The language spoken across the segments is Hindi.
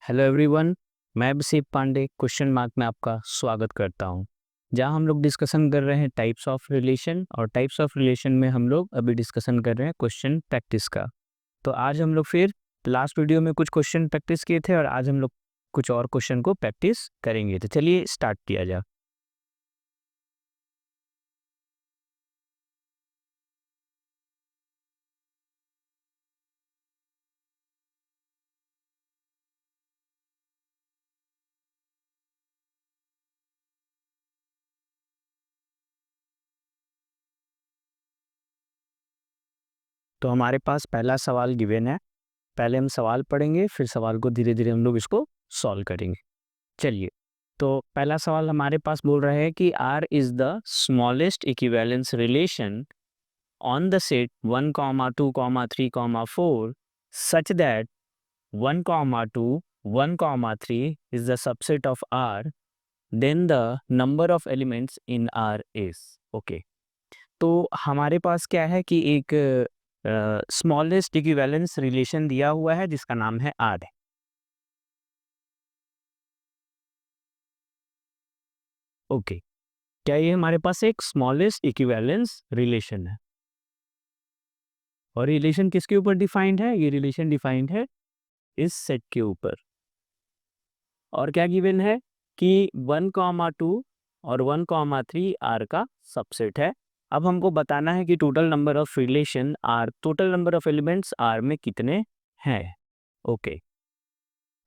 Hello everyone. मैं अभिषेक पांडे क्वेश्चन मार्क में आपका स्वागत करता हूं, जहां हम लोग डिस्कशन कर रहे हैं टाइप्स ऑफ रिलेशन। और टाइप्स ऑफ रिलेशन में हम लोग अभी डिस्कशन कर रहे हैं क्वेश्चन प्रैक्टिस का। तो आज हम लोग फिर लास्ट वीडियो में कुछ क्वेश्चन प्रैक्टिस किए थे और आज हम लोग कुछ और क्वेश्चन को प्रैक्टिस करेंगे। तो चलिए स्टार्ट किया जाए। तो हमारे पास पहला सवाल गिवन है। पहले हम सवाल पढ़ेंगे, फिर सवाल को धीरे धीरे हम लोग इसको सॉल्व करेंगे। चलिए, तो पहला सवाल हमारे पास बोल रहा है कि R is the smallest equivalence relation on the set 1, 2, 3, 4 such that 1, 2, 1, 3 is the subset of R, then the number of elements in R is okay। तो हमारे पास क्या है कि एक स्मॉलेस्ट इक्विवेलेंस रिलेशन दिया हुआ है जिसका नाम है R है। ओके, क्या ये हमारे पास एक स्मॉलेस्ट इक्विवेलेंस रिलेशन है? और रिलेशन किसके ऊपर डिफाइंड है? ये रिलेशन डिफाइंड है इस सेट के ऊपर। और क्या गिवन है कि 1, 2 और 1, 3 आर का सबसेट है। अब हमको बताना है कि total number of relation R, total number of elements R में कितने हैं। ओके,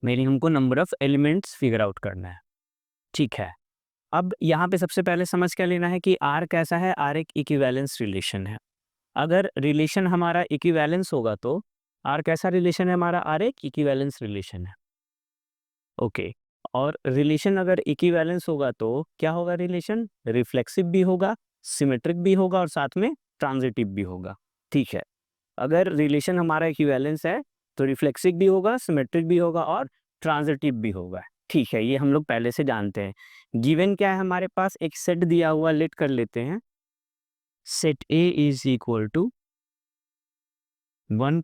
मेरी हमको number of elements figure out करना है। ठीक है, अब यहाँ पे सबसे पहले समझ क्या लेना है कि आर कैसा है। आर एक इक्विवेलेंस रिलेशन है। अगर रिलेशन हमारा इक्विवेलेंस होगा तो आर कैसा रिलेशन है हमारा? आर एक इक्विवेलेंस रिलेशन है। ओके, और रिलेशन अगर इक्विवेलेंस होगा तो क्या होगा? रिलेशन रिफ्लेक्सिव भी होगा, सिमेट्रिक भी होगा और साथ में ट्रांजिटिव भी होगा। ठीक है, अगर रिलेशन हमारा इक्विवेलेंस है तो रिफ्लेक्सिव भी होगा, सिमेट्रिक भी होगा और ट्रांजिटिव भी होगा। ठीक है, ये हम लोग पहले से जानते हैं। गिवन क्या है हमारे पास? एक सेट दिया हुआ, लेट कर लेते हैं। Set A is equal to 1,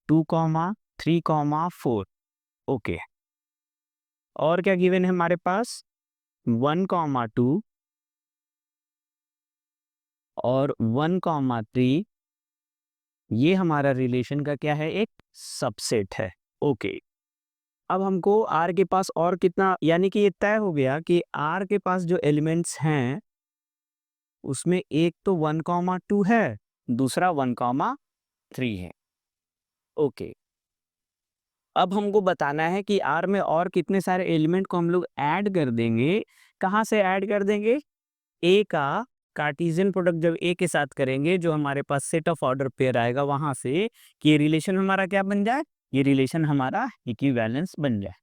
2, 3, 4। Okay, और क्या गिवन है हमारे पास? 1, 2 और 1, 3 ये हमारा रिलेशन का क्या है? एक सबसेट है। ओके, अब हमको आर के पास और कितना, यानी कि ये तय हो गया कि आर के पास जो एलिमेंट्स हैं उसमें एक तो 1, 2 है, दूसरा 1, 3 है। ओके, अब हमको बताना है कि आर में और कितने सारे एलिमेंट को हम लोग ऐड कर देंगे। कहाँ से ऐड कर देंगे? ए का कार्टेशियन प्रोडक्ट जब ए के साथ करेंगे, जो हमारे पास सेट ऑफ ऑर्डर पेयर आएगा वहां से, कि ये रिलेशन हमारा क्या बन जाए? ये रिलेशन हमारा इक्विवेलेंस बन जाए।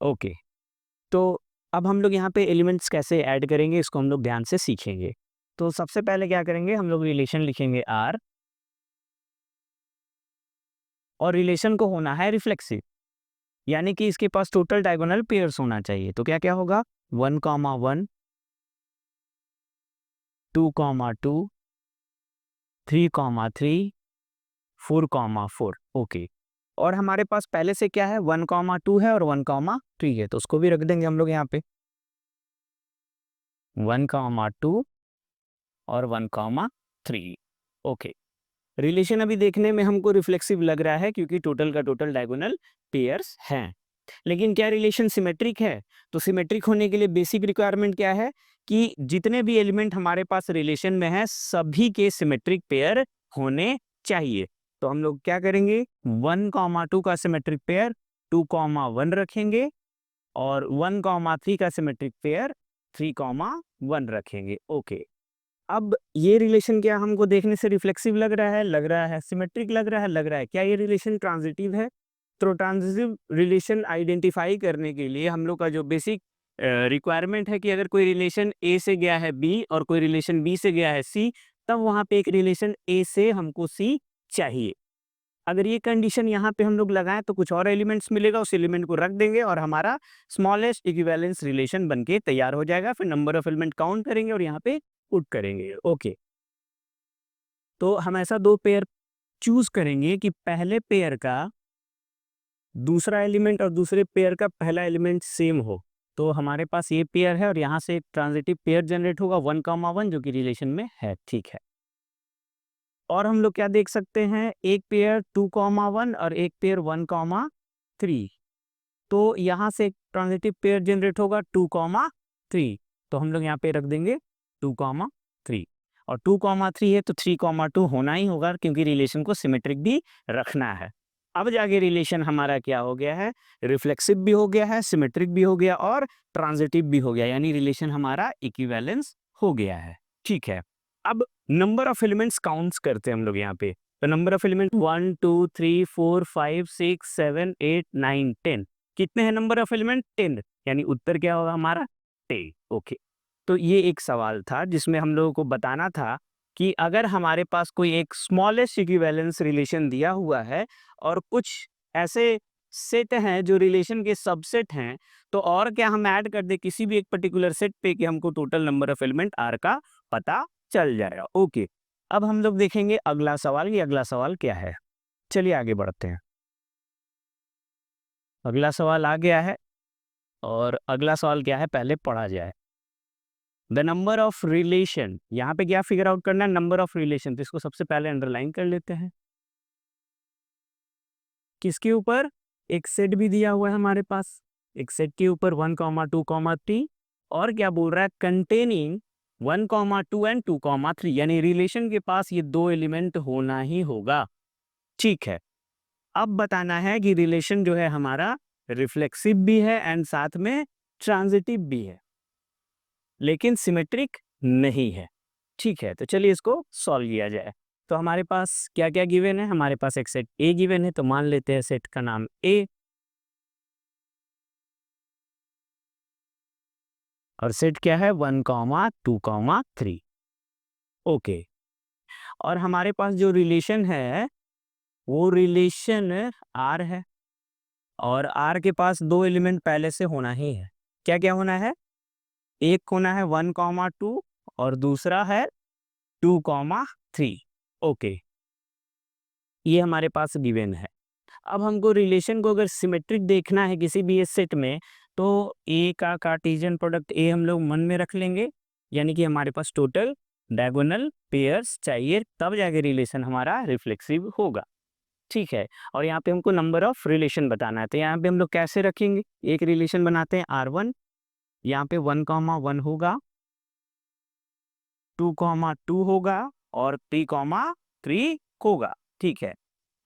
ओके, तो अब हम लोग यहाँ पे एलिमेंट्स कैसे ऐड करेंगे इसको हम लोग ध्यान से सीखेंगे। तो सबसे पहले क्या करेंगे, हम लोग रिलेशन लिखेंगे आर, और रिलेशन को होना है रिफ्लेक्सिव, यानी कि इसके पास टोटल डायगोनल पेयर्स होना चाहिए। तो क्या क्या होगा? 1, 1, 2, 2, 3, 3, 4, 4। ओके, और हमारे पास पहले से क्या है? 1, 2 है और 1, 3 है, तो उसको भी रख देंगे हम लोग यहाँ पे। 1, 2 और 1, 3। ओके, रिलेशन अभी देखने में हमको रिफ्लेक्सिव लग रहा है क्योंकि टोटल का टोटल डायगोनल पेयर्स हैं। लेकिन क्या रिलेशन सिमेट्रिक है? तो सिमेट्रिक होने के लिए बेसिक रिक्वायरमेंट क्या है कि जितने भी एलिमेंट हमारे पास रिलेशन में है सभी के सिमेट्रिक पेयर होने चाहिए। तो हम लोग क्या करेंगे? 1, 2 का सिमेट्रिक पेयर 2, 1 रखेंगे, और 1, 3 का सिमेट्रिक पेयर 3, 1 रखेंगे। ओके, अब ये रिलेशन क्या हमको देखने से रिफ्लेक्सिव लग रहा है? लग रहा है। सिमेट्रिक लग रहा है? लग रहा है। क्या ये रिलेशन ट्रांजिटिव है? तो ट्रांजिटिव रिलेशन आइडेंटिफाई करने के लिए हम लोग का जो बेसिक रिक्वायरमेंट है कि अगर कोई रिलेशन ए से गया है बी और कोई रिलेशन बी से गया है सी, तब वहां पे एक रिलेशन ए से हमको सी चाहिए। अगर ये कंडीशन यहाँ पे हम लोग लगाएं तो कुछ और एलिमेंट्स मिलेगा, उस एलिमेंट को रख देंगे और हमारा स्मॉलेस्ट इक्विवेलेंस रिलेशन बनके तैयार हो जाएगा। फिर नंबर ऑफ एलिमेंट काउंट करेंगे और यहाँ पे पुट करेंगे। ओके, तो हम ऐसा दो पेयर चूज करेंगे कि पहले पेयर का दूसरा एलिमेंट और दूसरे पेयर का पहला एलिमेंट सेम हो, तो हमारे पास ये पेयर है और यहाँ से एक ट्रांजिटिव पेयर जनरेट होगा 1,1 जो कि रिलेशन में है, ठीक है। और हम लोग क्या देख सकते हैं, एक पेयर 2,1 और एक पेयर 1,3, तो यहाँ से एक ट्रांजिटिव पेयर जनरेट होगा 2,3, तो हम लोग यहाँ पे रख देंगे 2,3, और 2,3 है तो 3,2 होना ही होगा क्योंकि रिलेशन को सिमेट्रिक भी रखना है। अब जाके रिलेशन हमारा क्या हो गया है, रिफ्लेक्सिव भी हो गया है, सिमेट्रिक भी हो गया और ट्रांजिटिव भी हो गया, यानी रिलेशन हमारा इक्विवेलेंस हो गया है, ठीक है। अब नंबर ऑफ एलिमेंट्स काउंट्स करते हैं हम लोग यहाँ पे, तो नंबर ऑफ एलिमेंट 1 2 3 4 5 6 7 8 9 10, कितने हैं नंबर ऑफ एलिमेंट, 10, यानी उत्तर क्या होगा हमारा 10, ओके। तो ये एक सवाल था जिसमें हम लोगों को बताना था कि अगर हमारे पास कोई एक स्मॉलेस्ट इक्विवेलेंस रिलेशन दिया हुआ है और कुछ ऐसे सेट हैं जो रिलेशन के सबसेट हैं, तो और क्या हम ऐड कर दे किसी भी एक पर्टिकुलर सेट पे कि हमको total number of element R का पता चल जाएगा, ओके। अब हम लोग देखेंगे अगला सवाल, ये अगला सवाल क्या है, चलिए आगे बढ़ते हैं। अगला सवाल आ गया है और अगला सवाल क्या है पहले पढ़ा जाए। द नंबर ऑफ रिलेशन, यहाँ पे क्या फिगर आउट करना है, नंबर ऑफ रिलेशन, तो इसको सबसे पहले अंडरलाइन कर लेते हैं। किसके ऊपर, एक सेट भी दिया हुआ है हमारे पास, एक सेट के ऊपर 1, 2, 3, और क्या बोल रहा है, कंटेनिंग 1, 2 एंड 2, 3, यानी रिलेशन के पास ये दो एलिमेंट होना ही होगा, ठीक है। अब बताना है कि रिलेशन जो है हमारा रिफ्लेक्सिव भी है एंड साथ में ट्रांजिटिव भी है, लेकिन सिमेट्रिक नहीं है, ठीक है। तो चलिए इसको सॉल्व किया जाए। तो हमारे पास क्या क्या गिवन है, हमारे पास एक सेट ए गिवन है, तो मान लेते हैं सेट का नाम ए, और सेट क्या है 1, 2, 3, ओके। और हमारे पास जो रिलेशन है वो रिलेशन आर है, और आर के पास दो एलिमेंट पहले से होना ही है, क्या क्या होना है, एक होना है 1, 2 और दूसरा है 2, 3, ओके, ये हमारे पास गिवन है। अब हमको रिलेशन को अगर सिमेट्रिक देखना है किसी भी इस सेट में, तो ए का कार्टेशियन प्रोडक्ट ए हम लोग मन में रख लेंगे, यानी कि हमारे पास टोटल डायगोनल पेयर्स चाहिए, तब जाके रिलेशन हमारा रिफ्लेक्सिव होगा, ठीक है। और यहाँ पे हमको नंबर ऑफ रिलेशन बताना है, तो यहाँ पे हम लोग कैसे रखेंगे, एक रिलेशन बनाते हैं R1, यहाँ पे 1, 1 होगा, 2, 2 होगा और 3, 3 होगा, ठीक है।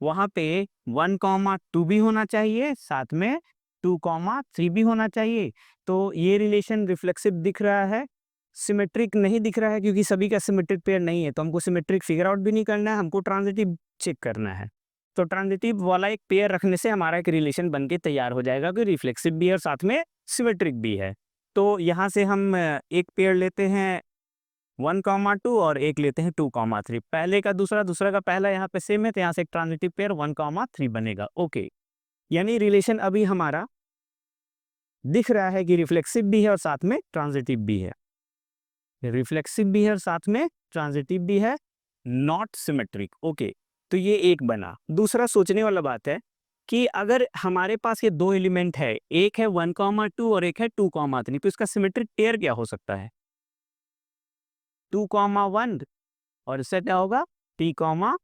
वहाँ पे 1, 2 भी होना चाहिए, साथ में 2, 3 भी होना चाहिए, तो ये रिलेशन रिफ्लेक्सिव दिख रहा है, सिमेट्रिक नहीं दिख रहा है क्योंकि सभी का सिमेट्रिक पेयर नहीं है, तो हमको सिमेट्रिक फिगर आउट भी नहीं करना है, हमको ट्रांजिटिव चेक करना है। तो ट्रांजिटिव वाला एक पेयर रखने से हमारा एक रिलेशन बन के तैयार हो जाएगा कि रिफ्लेक्सिव भी है और साथ में सिमेट्रिक भी है। तो यहाँ से हम एक पेयर लेते हैं 1, 2 और एक लेते हैं 2, 3, पहले का दूसरा, दूसरा का पहला यहाँ पे सेम है, तो यहाँ से एक ट्रांजिटिव पेयर 1, 3 बनेगा, ओके। यानी रिलेशन अभी हमारा दिख रहा है कि रिफ्लेक्सिव भी है और साथ में ट्रांजिटिव भी है, रिफ्लेक्सिव भी है और साथ में ट्रांजिटिव भी है, नॉट सिमेट्रिक, ओके। तो ये एक बना। दूसरा सोचने वाला बात है कि अगर हमारे पास ये दो एलिमेंट है, एक है 1, 2 और एक है 2, 3, तो इसका सिमेट्रिक पेयर क्या हो सकता है, 2, 1 और इससे क्या होगा 3,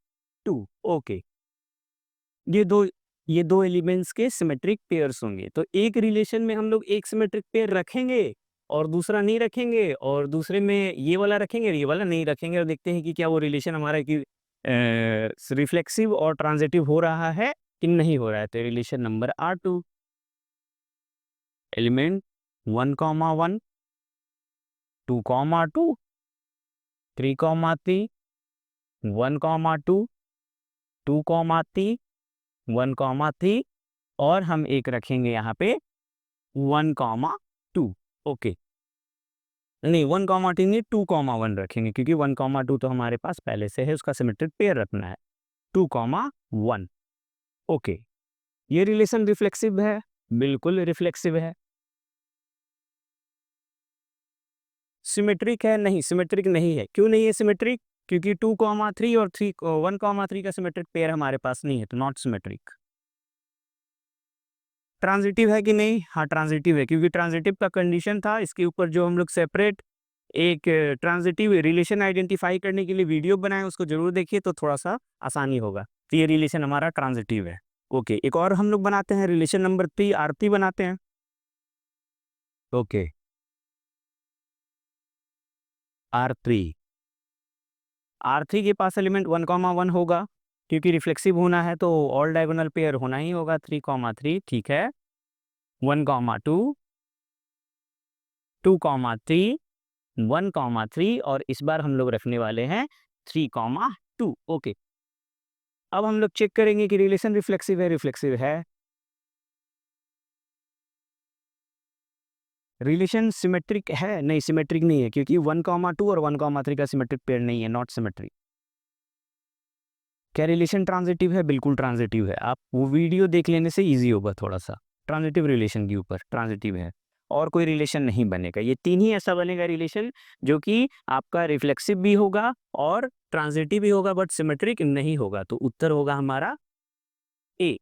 2, ओके। ये दो एलिमेंट्स के सिमेट्रिक पेयर्स होंगे, तो एक रिलेशन में हम लोग एक सिमेट्रिक पेयर रखेंगे और दूसरा नहीं रखेंगे, और दूसरे में ये वाला रखेंगे और ये वाला नहीं रखेंगे, और देखते हैं कि क्या वो रिलेशन हमारा कि रिफ्लेक्सिव और ट्रांजिटिव हो रहा है कि नहीं हो रहा है। तो रिलेशन नंबर R2, एलिमेंट 1, 1, 2, 2, 3, 3, 1, 2, 2, 3, 1, 3, और हम एक रखेंगे यहाँ पे 1, 2, ओके। नहीं 1, 2 नहीं, 2, 1 रखेंगे क्योंकि 1, 2 तो हमारे पास पहले से है, उसका सिमेट्रिक पेयर रखना है, 2, 1, ओके। ये रिलेशन रिफ्लेक्सिव है, बिल्कुल रिफ्लेक्सिव है। सिमेट्रिक है, नहीं सिमेट्रिक नहीं है, क्यों नहीं है सिमेट्रिक, क्योंकि 2, 3 और 1, 3 का सिमेट्रिक पेयर हमारे पास नहीं है, तो नॉट सिमेट्रिक। ट्रांजिटिव है कि नहीं? हाँ, ट्रांजिटिव है, क्योंकि ट्रांजिटिव का कंडीशन था, इसके ऊपर जो हम लोग सेपरेट एक ट्रांजिटिव रिलेशन आइडेंटिफाई करने के लिए वीडियो बनाए, उसको जरूर देखिए तो थोड़ा सा आसानी होगा। तो ये रिलेशन हमारा ट्रांजिटिव है। ओके, एक और हम लोग बनाते हैं रिलेशन नंबर 3, आरती बनाते हैं। Okay, R3। R3 के पास एलिमेंट 1,1 होगा, क्योंकि रिफ्लेक्सिव होना है तो ऑल डायगोनल पेयर होना ही होगा 3,3, ठीक है। 1,2, 2,3, 1,3 और इस बार हम लोग रखने वाले हैं 3,2। ओके, अब हम लोग चेक करेंगे कि रिलेशन रिफ्लेक्सिव है, रिफ्लेक्सिव है। रिलेशन सिमेट्रिक है? नहीं, सिमेट्रिक नहीं है, क्योंकि 1,2 और 1,3 का सिमेट्रिक पेयर नहीं है, नॉट सिमेट्रिक। क्या रिलेशन ट्रांजिटिव है? बिल्कुल ट्रांजिटिव है। आप वो वीडियो देख लेने से इजी होगा थोड़ा सा। ट्रांजिटिव रिलेशन के ऊपर ट्रांजिटिव है, और कोई रिलेशन नहीं बनेगा। ये तीन ही ऐसा बनेगा रिलेशन जो कि आपका रिफ्लेक्सिव भी होगा और ट्रांजिटिव भी होगा, बट सिमेट्रिक नहीं होगा। तो उत्तर होगा हमारा ए,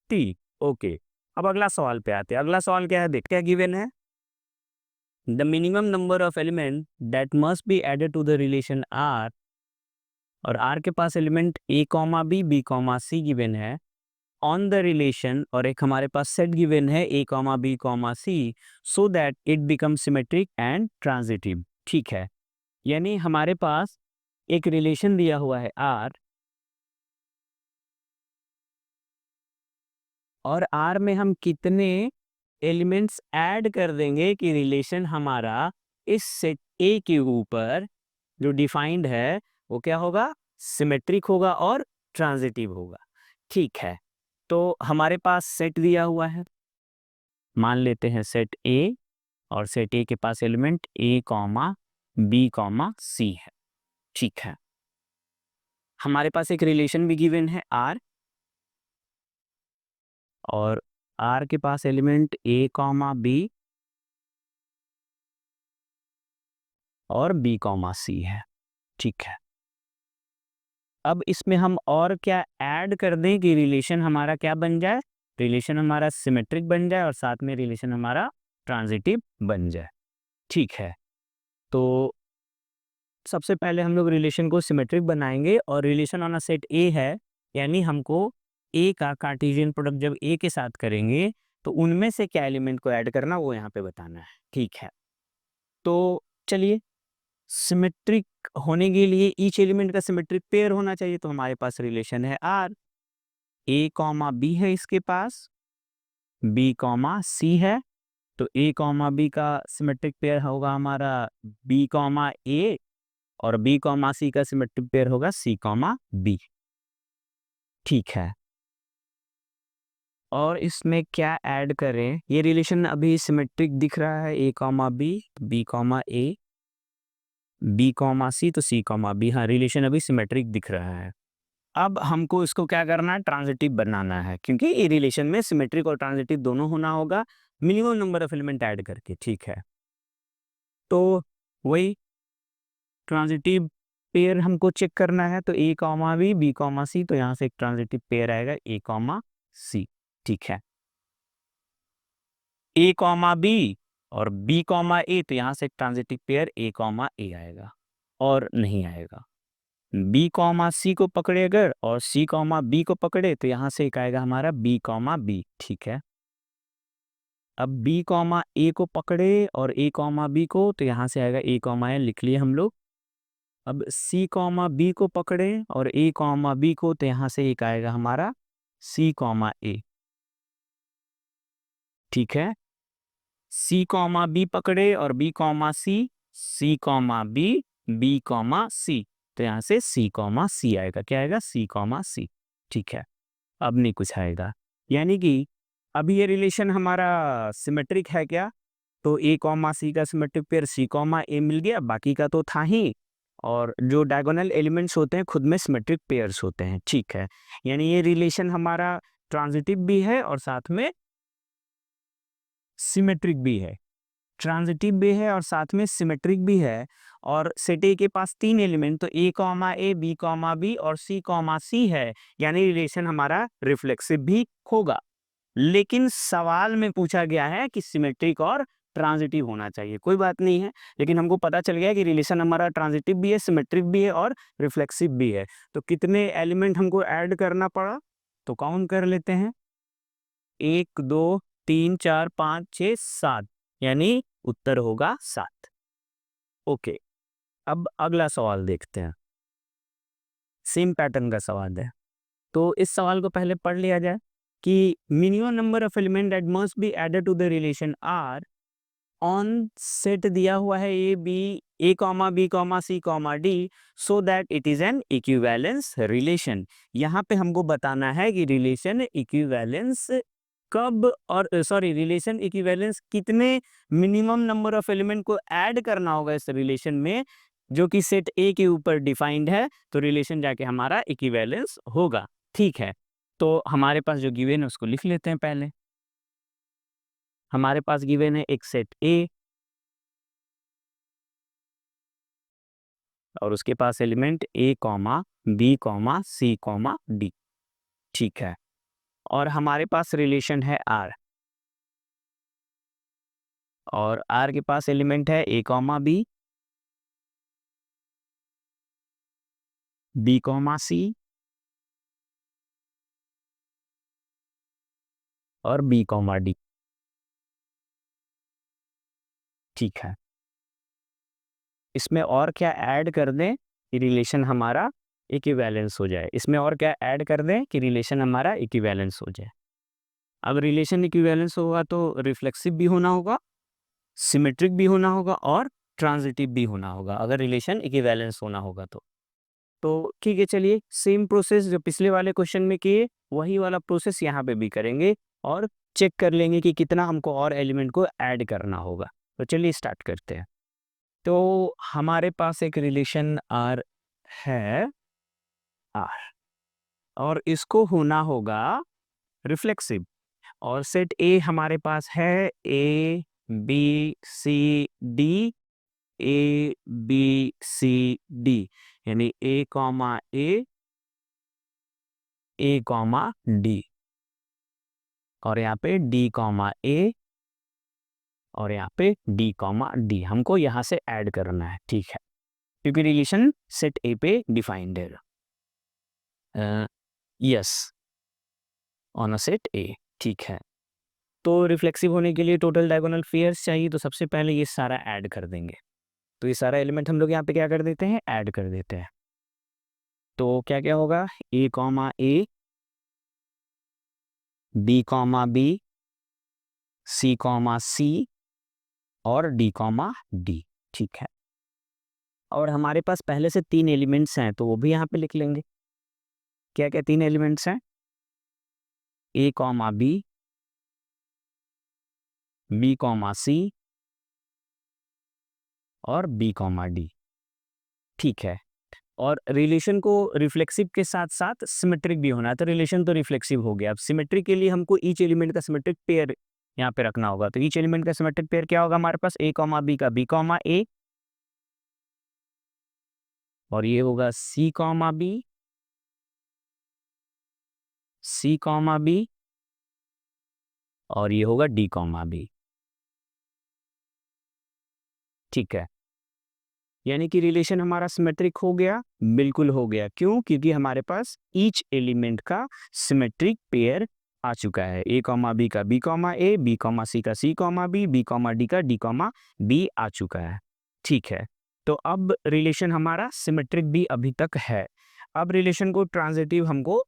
टी। ओके, अब अगला सवाल पे आते हैं। अगला सवाल क्या है, देख क्या गिवन है। The minimum number of element that must be added to the relation R, और आर के पास element A comma B comma C given है ऑन द रिलेशन, और एक हमारे पास सेट गिवन है A comma B comma C, so that it become symmetric and transitive. ठीक है, यानी हमारे पास एक रिलेशन दिया हुआ है आर, और आर में हम कितने एलिमेंट्स ऐड कर देंगे कि रिलेशन हमारा इस सेट ए के ऊपर जो डिफाइंड है वो क्या होगा, सिमेट्रिक होगा और ट्रांजिटिव होगा। ठीक है, तो हमारे पास सेट दिया हुआ है, मान लेते हैं सेट ए, और सेट ए के पास element A comma B comma सी है। ठीक है, हमारे पास एक रिलेशन भी गिवन है आर, और आर के पास एलिमेंट ए कॉमा बी और बी कॉमा सी है। ठीक है, अब इसमें हम और क्या ऐड कर दें कि रिलेशन हमारा क्या बन जाए, रिलेशन हमारा सिमेट्रिक बन जाए और साथ में रिलेशन हमारा ट्रांजिटिव बन जाए। ठीक है, तो सबसे पहले हम लोग रिलेशन को सिमेट्रिक बनाएंगे, और रिलेशन ऑन अ सेट ए है, यानी हमको ए का कार्टेशियन प्रोडक्ट जब ए के साथ करेंगे तो उनमें से क्या एलिमेंट को ऐड करना वो यहाँ पे बताना है। ठीक है, तो चलिए, सिमेट्रिक होने के लिए ईच एलिमेंट का सिमेट्रिक पेयर होना चाहिए, तो हमारे पास रिलेशन है आर, ए कॉमा बी है इसके पास, बी कॉमा सी है, तो ए कॉमा बी का सिमेट्रिक पेयर होगा हमारा बी कॉमा ए, और बी कॉमा सी का सिमेट्रिक पेयर होगा सी कॉमा बी। ठीक है, और इसमें क्या ऐड करें, ये रिलेशन अभी सिमेट्रिक दिख रहा है, A comma B comma A, B comma सी, तो सी कॉमा बी। हाँ, रिलेशन अभी सिमेट्रिक दिख रहा है। अब हमको इसको क्या करना है, ट्रांजिटिव बनाना है, क्योंकि ये रिलेशन में सिमेट्रिक और ट्रांजिटिव दोनों होना होगा, minimum number of element add करके। ठीक है, तो वही ट्रांजिटिव पेयर हमको चेक करना है, तो ए कॉमा बी कॉमा सी, तो यहाँ से एक ट्रांजिटिव पेयर आएगा ए कॉमा सी। ठीक है, ए कॉमा बी और बी कॉमा ए, तो यहाँ से एक ट्रांजिटिव पेयर ए कॉमा ए आएगा, और नहीं आएगा। बी कॉमा सी को पकड़े अगर, और सी कॉमा बी को पकड़े, तो यहाँ से एक आएगा हमारा बी कॉमा बी। ठीक है, अब बी कॉमा ए को पकड़े और ए कॉमा बी को, तो यहाँ से आएगा ए कॉमा ए, लिख लिए हम लोग। अब सी कॉमा बी को पकड़े और ए कॉमा बी को, तो यहाँ से एक आएगा हमारा सी कॉमा ए। ठीक है, सी कॉमा बी पकड़े और बी कॉमा सी, सी कॉमा बी कॉमा सी, तो यहाँ से सी कॉमा सी आएगा। क्या आएगा, सी कॉमा सी। ठीक है, अब नहीं कुछ आएगा, यानी कि अभी ये रिलेशन हमारा सिमेट्रिक है क्या, तो ए कॉमा सी का सिमेट्रिक पेयर सी कॉमा ए मिल गया, बाकी का तो था ही, और जो डायगोनल एलिमेंट्स होते हैं खुद में सिमेट्रिक पेयर्स होते हैं। ठीक है, यानी ये रिलेशन हमारा ट्रांजिटिव भी है और साथ में सिमेट्रिक भी है, ट्रांजिटिव भी है और साथ में सिमेट्रिक भी है। और सेट ए के पास तीन एलिमेंट, तो ए कॉमा ए, बी कॉमा बी और सी कॉमा सी है, यानी रिलेशन हमारा रिफ्लेक्सिव भी होगा। लेकिन सवाल में पूछा गया है कि सिमेट्रिक और ट्रांजिटिव होना चाहिए। कोई बात नहीं है, लेकिन हमको पता चल गया कि रिलेशन हमारा ट्रांजिटिव भी है, सिमेट्रिक भी है और रिफ्लेक्सिव भी है। तो कितने एलिमेंट हमको ऐड करना पड़ा, तो काउंट कर लेते हैं। 1 2 3 4 5 6 7, यानी उत्तर होगा 7। ओके, अब अगला सवाल देखते हैं। सेम पैटर्न का सवाल है, तो इस सवाल को पहले पढ़ लिया जाए कि minimum number of element that must be added to the relation R on set दिया हुआ है A B, A comma B comma C comma D, so that it is an equivalence relation. यहाँ पे हमको बताना है कि रिलेशन इक्विवेलेंस कब, और सॉरी, रिलेशन इक्विवेलेंस कितने मिनिमम नंबर ऑफ एलिमेंट को ऐड करना होगा इस रिलेशन में, जो कि सेट ए के ऊपर डिफाइंड है, तो रिलेशन जाके हमारा इक्विवेलेंस होगा। ठीक है, तो हमारे पास जो गिवन है उसको लिख लेते हैं पहले। हमारे पास गिवन है एक सेट ए और उसके पास element A comma B comma C comma D. ठीक है, और हमारे पास रिलेशन है आर, और आर के पास एलिमेंट है ए कॉमा बी कॉमा सी और बी कॉमा डी। ठीक है, इसमें और क्या ऐड कर दें कि रिलेशन हमारा इक्विवेलेंस हो जाए, इसमें और क्या ऐड कर दें कि रिलेशन हमारा इक्विवेलेंस हो जाए। अब रिलेशन इक्विवेलेंस होगा तो रिफ्लेक्सिव भी होना होगा, सिमेट्रिक भी होना होगा और ट्रांजिटिव भी होना होगा, अगर रिलेशन इक्विवेलेंस होना होगा तो ठीक है, चलिए सेम प्रोसेस जो पिछले वाले क्वेश्चन में किए वही वाला प्रोसेस यहाँ पे भी करेंगे और चेक कर लेंगे कि कितना हमको और एलिमेंट को ऐड करना होगा। तो चलिए स्टार्ट करते हैं। तो हमारे पास एक रिलेशन आर है, आर, और इसको होना होगा रिफ्लेक्सिव, और सेट ए हमारे पास है A B C D, A B C D, यानी A comma A comma D, और यहाँ पे डी कॉमा ए, और यहाँ पे डी कॉमा डी हमको यहाँ से ऐड करना है। ठीक है, क्योंकि रिलेशन सेट ए पे डिफाइंड है, यस, ऑन अ सेट ए। ठीक है, तो रिफ्लेक्सिव होने के लिए टोटल डायगोनल पेयर्स चाहिए, तो सबसे पहले ये सारा ऐड कर देंगे। तो ये सारा एलिमेंट हम लोग यहाँ पे क्या कर देते हैं, ऐड कर देते हैं। तो क्या क्या होगा, ए कॉमा ए, B comma B, C comma सी और डी कॉमा डी। ठीक है, और हमारे पास पहले से 3 एलिमेंट्स हैं, तो वो भी यहाँ पे लिख लेंगे। क्या क्या 3 एलिमेंट्स हैं, ए कॉमा बी कॉमा सी और बी कॉमा डी। ठीक है, और रिलेशन को रिफ्लेक्सिव के साथ साथ सिमेट्रिक भी होना है, तो रिलेशन तो रिफ्लेक्सिव हो गया। अब सिमेट्रिक के लिए हमको ईच एलिमेंट का सिमेट्रिक पेयर यहाँ पे रखना होगा, तो ईच एलिमेंट का सिमेट्रिक पेयर क्या होगा हमारे पास, ए कॉमा बी का बी कॉमा ए, और ये होगा C comma B, C comma B, और ये होगा डी कॉमा बी। ठीक है, यानी कि रिलेशन हमारा सिमेट्रिक हो गया, बिल्कुल हो गया। क्यों, क्योंकि हमारे पास ईच एलिमेंट का सिमेट्रिक पेयर आ चुका है, ए कॉमा बी का बी कॉमा ए, बी कॉमा सी का C comma B comma D का डी कॉमा बी आ चुका है। ठीक है, तो अब रिलेशन हमारा सिमेट्रिक भी अभी तक है। अब रिलेशन को ट्रांजिटिव हमको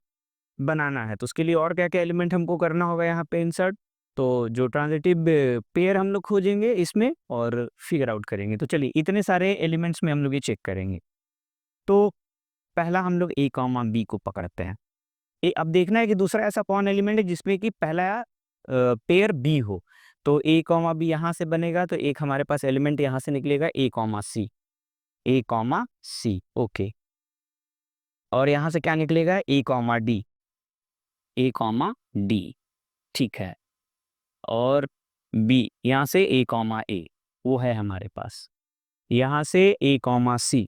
बनाना है, तो उसके लिए और क्या क्या एलिमेंट हमको करना होगा यहाँ पे इंसर्ट। तो जो ट्रांजिटिव पेयर हम लोग खोजेंगे इसमें और फिगर आउट करेंगे। तो चलिए इतने सारे एलिमेंट्स में हम लोग ये चेक करेंगे। तो पहला हम लोग ए कॉमा बी को पकड़ते हैं। अब देखना है कि दूसरा ऐसा कौन एलिमेंट है जिसमें कि पहला पेयर बी हो। तो ए कॉमा बी यहाँ से बनेगा, तो एक हमारे पास एलिमेंट यहाँ से निकलेगा ए कॉमा सी, ए कॉमा सी। ओके, और यहाँ से क्या निकलेगा, ए कॉमा डी, ए कॉमा डी। ठीक है, और बी यहाँ से ए कॉमा ए, वो है हमारे पास। यहाँ से ए कॉमा सी,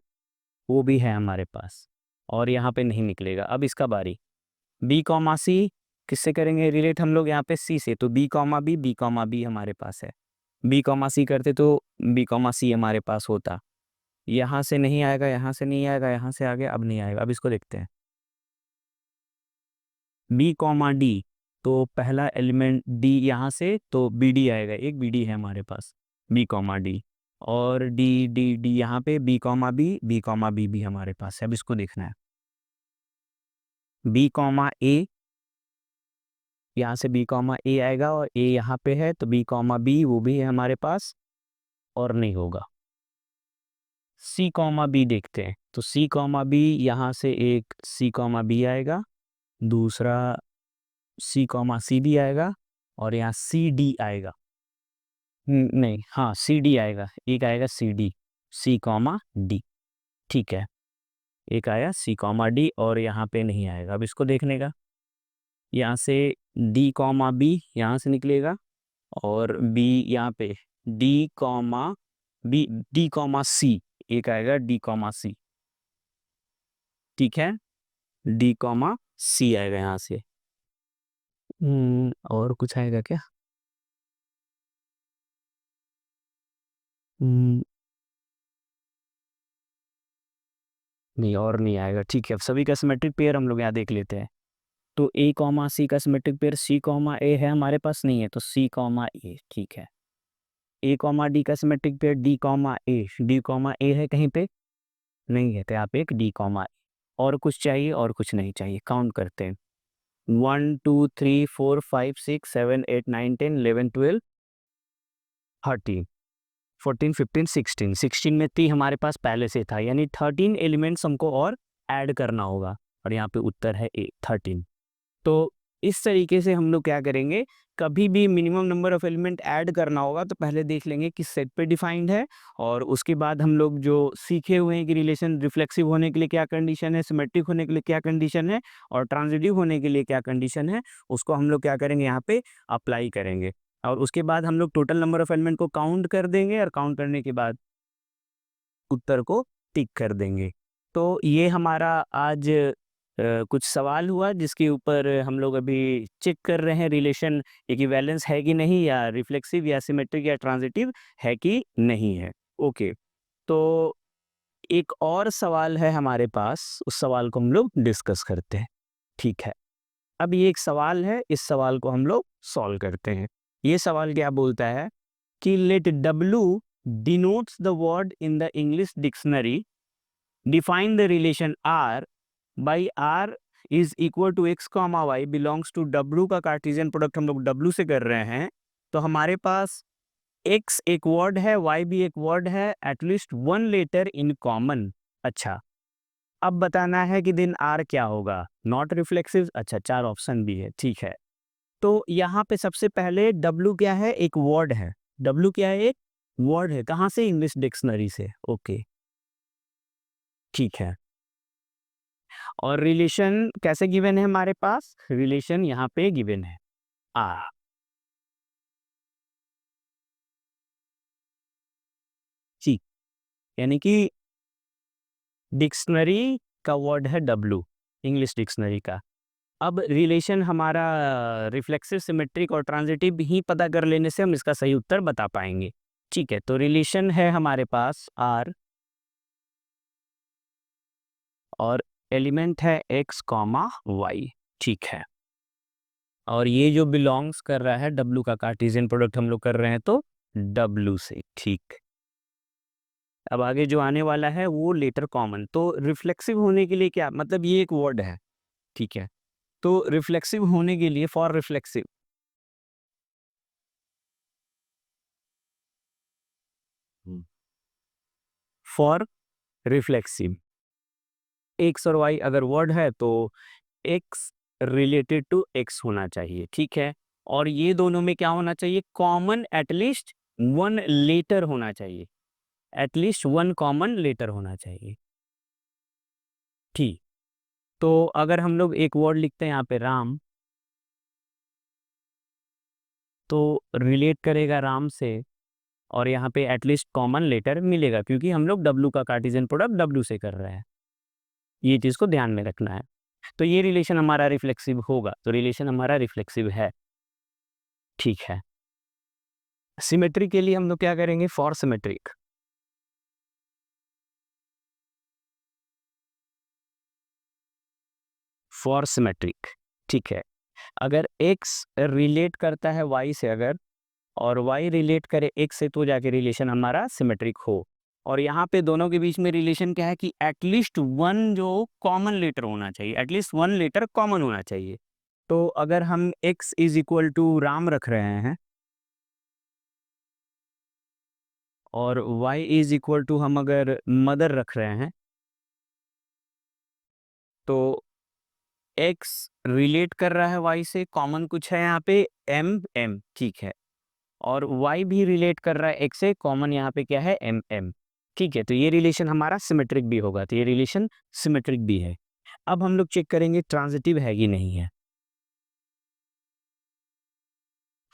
वो भी है हमारे पास, और यहाँ पे नहीं निकलेगा। अब इसका बारी, बी कॉमा सी किससे करेंगे रिलेट हम लोग यहाँ पे सी से, तो बी कॉमा बी हमारे पास है, बी कॉमा सी करते तो बी कॉमा सी हमारे पास होता, यहाँ से नहीं आएगा, यहाँ से नहीं आएगा, यहाँ से आ गया, अब नहीं आएगा। अब इसको देखते हैं, बी कॉमा डी, तो पहला एलिमेंट डी यहाँ से, तो बी डी आएगा, एक बी डी है हमारे पास, बी कॉमा डी, और डी डी डी यहाँ पे बी कॉमा बी भी हमारे पास है। अब इसको देखना है, बी कॉमा ए, यहाँ से बी कॉमा ए आएगा और ए यहाँ पे है, तो बी कॉमा बी वो भी है हमारे पास और नहीं होगा। सी कॉमा बी देखते हैं, तो सी कॉमा बी यहाँ से एक सी कॉमा बी आएगा, दूसरा सी कॉमा सी डी आएगा, और यहाँ सी डी आएगा, नहीं हाँ सी डी आएगा, एक आएगा सी डी, सी कॉमा डी, ठीक है, एक आया सी कॉमा डी और यहाँ पे नहीं आएगा। अब इसको देखने का, यहाँ से डी कॉमा बी यहाँ से निकलेगा, और बी यहाँ पे D comma B, D comma C, एक आएगा डी कॉमा सी, ठीक है, डी कॉमा सी आएगा यहाँ से। और कुछ आएगा क्या? नहीं और नहीं आएगा, ठीक है। अब सभी का सिमेट्रिक पेयर हम लोग यहाँ देख लेते हैं, तो ए कॉमा सी का सिमेट्रिक पेयर सी कॉमा ए है, हमारे पास नहीं है, तो सी कॉमा ए, ठीक है। ए कॉमा डी का सिमेट्रिक पेयर डी कॉमा ए है कहीं पे नहीं है, तो आप एक डी कॉमा ए। और कुछ चाहिए? और कुछ नहीं चाहिए। काउंट करते हैं, 1 2 3 4 5 6 7 8 9 10 11 12 13 14 15 16, 16 में 3 हमारे पास पहले से था, यानी 13 एलिमेंट्स हमको और ऐड करना होगा, और यहाँ पे उत्तर है ए 13। तो इस तरीके से हम लोग क्या करेंगे, कभी भी minimum number of element add करना होगा तो पहले देख लेंगे किस सेट पे डिफाइंड है, और उसके बाद हम लोग जो सीखे हुए हैं कि रिलेशन रिफ्लेक्सिव होने के लिए क्या कंडीशन है, सिमेट्रिक होने के लिए क्या कंडीशन है, और ट्रांजिटिव होने के लिए क्या कंडीशन है, उसको हम लोग क्या करेंगे यहाँ पे अप्लाई करेंगे, और उसके बाद हम लोग टोटल नंबर ऑफ एलिमेंट को काउंट कर देंगे, और काउंट करने के बाद उत्तर को टिक कर देंगे। तो ये हमारा आज कुछ सवाल हुआ जिसके ऊपर हम लोग अभी चेक कर रहे हैं रिलेशन इक्विवेलेंस है कि नहीं, या रिफ्लेक्सिव या सिमेट्रिक या ट्रांजिटिव है कि नहीं है। ओके, तो एक और सवाल है हमारे पास, उस सवाल को हम लोग डिस्कस करते हैं, ठीक है। अब ये एक सवाल है, इस सवाल को हम लोग सॉल्व करते हैं। ये सवाल क्या बोलता है कि late W denotes the word in the English dictionary, define the relation R by R is equal to x, y belongs to W का कार्टेशियन प्रोडक्ट हम लोग W से कर रहे हैं, तो हमारे पास x एक वर्ड है, y भी एक वर्ड है, at least one letter in common. अच्छा, अब बताना है कि दिन R क्या होगा, नॉट रिफ्लेक्सिव। अच्छा, 4 ऑप्शन भी है, ठीक है। तो यहाँ पे सबसे पहले W क्या है, एक वर्ड है, W क्या है, एक वर्ड है, कहाँ से, इंग्लिश डिक्शनरी से, ओके, ठीक है। और रिलेशन कैसे गिवन है हमारे पास, रिलेशन यहाँ पे गिवन है आ, ठीक, यानी कि डिक्शनरी का वर्ड है W, इंग्लिश डिक्शनरी का। अब रिलेशन हमारा रिफ्लेक्सिव, सिमेट्रिक और ट्रांजिटिव ही पता कर लेने से हम इसका सही उत्तर बता पाएंगे, ठीक है। तो रिलेशन है हमारे पास R, और एलिमेंट है x, y, ठीक है। और ये जो बिलोंग्स कर रहा है W का कार्टेशियन प्रोडक्ट हम लोग कर रहे हैं, तो W से, ठीक। अब आगे जो आने वाला है वो लेटर कॉमन, तो रिफ्लेक्सिव होने के लिए क्या मतलब, ये एक वर्ड है, ठीक है। तो रिफ्लेक्सिव होने के लिए, फॉर रिफ्लेक्सिव एक्स और वाई अगर वर्ड है तो एक्स रिलेटेड टू एक्स होना चाहिए, ठीक है। और ये दोनों में क्या होना चाहिए, कॉमन एटलीस्ट वन लेटर होना चाहिए, एटलीस्ट वन कॉमन लेटर होना चाहिए, ठीक। तो अगर हम लोग एक वर्ड लिखते हैं यहाँ पे राम, तो रिलेट करेगा राम से, और यहाँ पे एटलीस्ट कॉमन लेटर मिलेगा, क्योंकि हम लोग W का कार्टेशियन प्रोडक्ट W से कर रहे हैं, ये चीज़ को ध्यान में रखना है। तो ये रिलेशन हमारा रिफ्लेक्सिव होगा, तो रिलेशन हमारा रिफ्लेक्सिव है। ठीक है, सिमेट्री के लिए हम लोग क्या करेंगे, फॉर सिमेट्रिक। फॉर सिमेट्रिक, ठीक है, अगर x रिलेट करता है y से अगर, और y रिलेट करे x से, तो जाके रिलेशन हमारा सिमेट्रिक हो। और यहाँ पे दोनों के बीच में रिलेशन क्या है कि एटलीस्ट वन जो कॉमन लेटर होना चाहिए, एटलीस्ट वन लेटर कॉमन होना चाहिए। तो अगर हम x is equal to Ram रख रहे हैं और y इज इक्वल टू हम अगर मदर रख रहे हैं, तो x रिलेट कर रहा है y से, कॉमन कुछ है यहाँ पे m, ठीक है, और y भी रिलेट कर रहा है x से, कॉमन यहाँ पे क्या है m। ठीक है, तो ये रिलेशन हमारा सिमेट्रिक भी होगा, तो ये रिलेशन सिमेट्रिक भी है। अब हम लोग चेक करेंगे ट्रांजिटिव है कि नहीं है।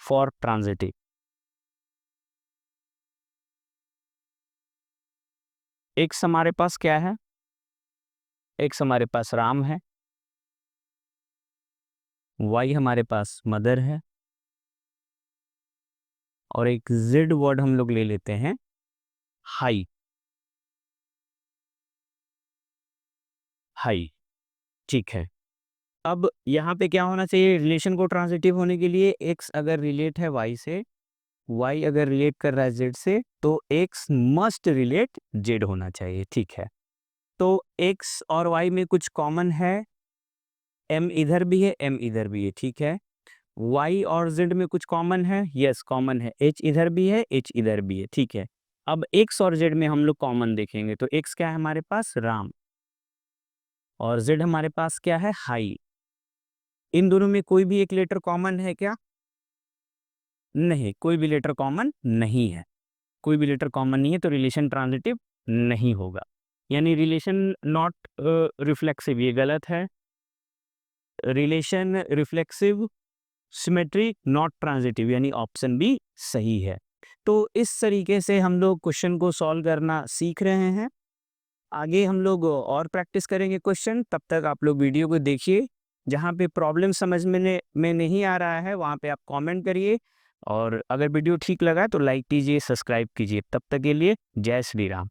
फॉर ट्रांजिटिव, x हमारे पास क्या है, x हमारे पास राम है, y हमारे पास मदर है, और एक z वर्ड हम लोग ले लेते हैं हाई। हाई, ठीक है। अब यहाँ पे क्या होना चाहिए, रिलेशन को ट्रांजिटिव होने के लिए x अगर रिलेट है y से, y अगर रिलेट कर रहा है z से, तो x मस्ट रिलेट z होना चाहिए। ठीक है, तो x और y में कुछ कॉमन है, m इधर भी है, m इधर भी है। ठीक है, y और z में कुछ कॉमन है, यस कॉमन है, h इधर भी है, h इधर भी है। ठीक है, अब x और z में हम लोग कॉमन देखेंगे, तो x क्या है हमारे पास, राम, और z हमारे पास क्या है, हाई। इन दोनों में कोई भी एक लेटर कॉमन है क्या, नहीं, कोई भी लेटर कॉमन नहीं है, कोई भी लेटर कॉमन नहीं है, तो रिलेशन ट्रांजिटिव नहीं होगा, यानी रिलेशन नॉट रिफ्लेक्सिव, ये गलत है। Relation reflexive, symmetry, not transitive, यानी ऑप्शन बी सही है। तो इस तरीके से हम लोग क्वेश्चन को सॉल्व करना सीख रहे हैं। आगे हम लोग और प्रैक्टिस करेंगे क्वेश्चन, तब तक आप लोग वीडियो को देखिए। जहाँ पे प्रॉब्लम समझ में नहीं आ रहा है, वहाँ पे आप कमेंट करिए, और अगर वीडियो ठीक लगा तो लाइक कीजिए, सब्सक्राइब कीजिए। तब तक के लिए जय श्री राम।